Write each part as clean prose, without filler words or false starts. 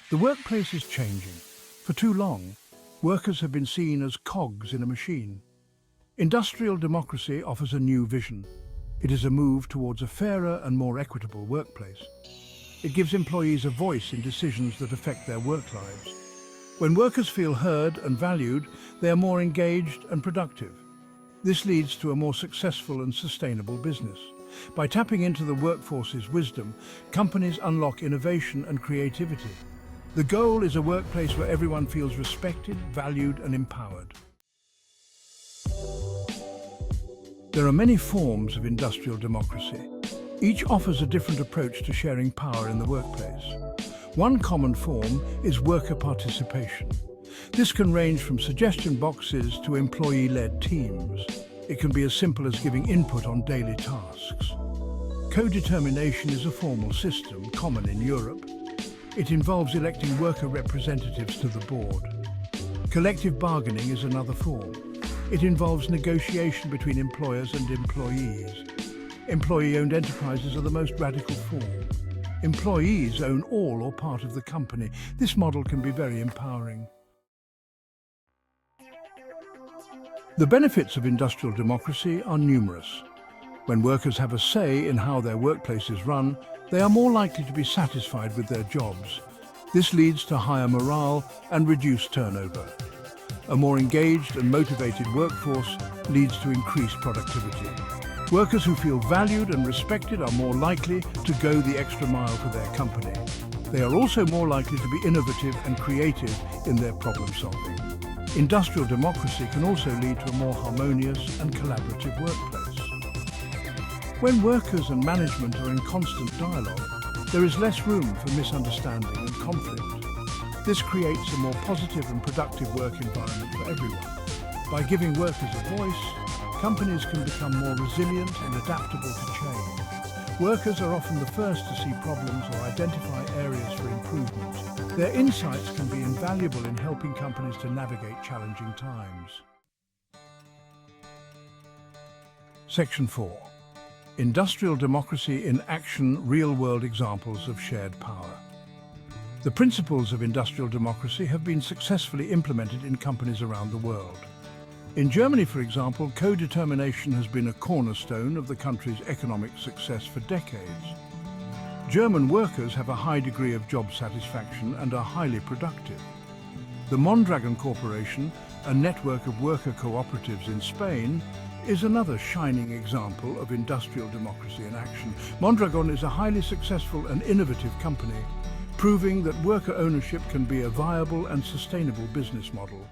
The workplace is changing. For too long, workers have been seen as cogs in a machine. Industrial democracy offers a new vision. It is a move towards a fairer and more equitable workplace. It gives employees a voice in decisions that affect their work lives. When workers feel heard and valued, they are more engaged and productive. This leads to a more successful and sustainable business. By tapping into the workforce's wisdom, companies unlock innovation and creativity. The goal is a workplace where everyone feels respected, valued, and empowered. There are many forms of industrial democracy. Each offers a different approach to sharing power in the workplace. One common form is worker participation. This can range from suggestion boxes to employee-led teams. It can be as simple as giving input on daily tasks. Co-determination is a formal system, common in Europe. It involves electing worker representatives to the board. Collective bargaining is another form. It involves negotiation between employers and employees. Employee-owned enterprises are the most radical form. Employees own all or part of the company. This model can be very empowering. The benefits of industrial democracy are numerous. When workers have a say in how their workplace is run, they are more likely to be satisfied with their jobs. This leads to higher morale and reduced turnover. A more engaged and motivated workforce leads to increased productivity. Workers who feel valued and respected are more likely to go the extra mile for their company. They are also more likely to be innovative and creative in their problem solving. Industrial democracy can also lead to a more harmonious and collaborative workplace. When workers and management are in constant dialogue, there is less room for misunderstanding and conflict. This creates a more positive and productive work environment for everyone. By giving workers a voice, companies can become more resilient and adaptable to change. Workers are often the first to see problems or identify areas for improvement. Their insights can be invaluable in helping companies to navigate challenging times. Section 4. Industrial democracy in action, real-world examples of shared power. The principles of industrial democracy have been successfully implemented in companies around the world. In Germany, for example, co-determination has been a cornerstone of the country's economic success for decades. German workers have a high degree of job satisfaction and are highly productive. The Mondragon Corporation, a network of worker cooperatives in Spain, is another shining example of industrial democracy in action. Mondragon is a highly successful and innovative company, proving that worker ownership can be a viable and sustainable business model.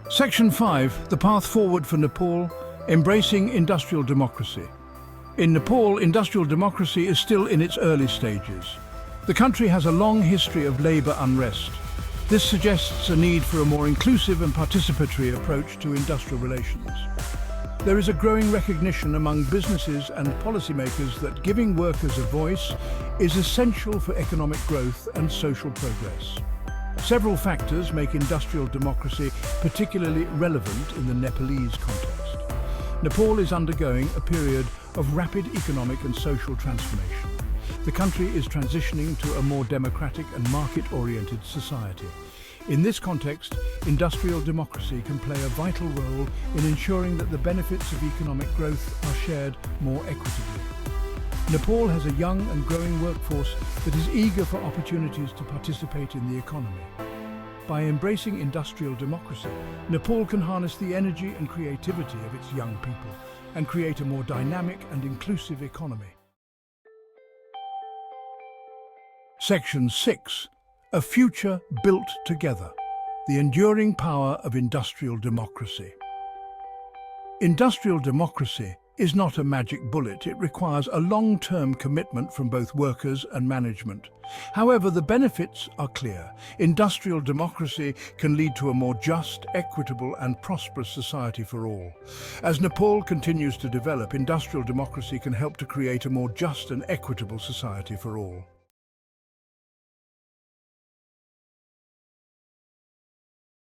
Section 5. The path forward for Nepal, embracing industrial democracy. In Nepal, industrial democracy is still in its early stages. The country has a long history of labor unrest. This suggests a need for a more inclusive and participatory approach to industrial relations. There is a growing recognition among businesses and policymakers that giving workers a voice is essential for economic growth and social progress. Several factors make industrial democracy particularly relevant in the Nepalese context. Nepal is undergoing a period of rapid economic and social transformation. The country is transitioning to a more democratic and market-oriented society. In this context, industrial democracy can play a vital role in ensuring that the benefits of economic growth are shared more equitably. Nepal has a young and growing workforce that is eager for opportunities to participate in the economy. By embracing industrial democracy, Nepal can harness the energy and creativity of its young people and create a more dynamic and inclusive economy. Section 6. A future built together. The enduring power of industrial democracy. Industrial democracy is not a magic bullet. It requires a long-term commitment from both workers and management. However, the benefits are clear. Industrial democracy can lead to a more just, equitable and prosperous society for all. As Nepal continues to develop, industrial democracy can help to create a more just and equitable society for all.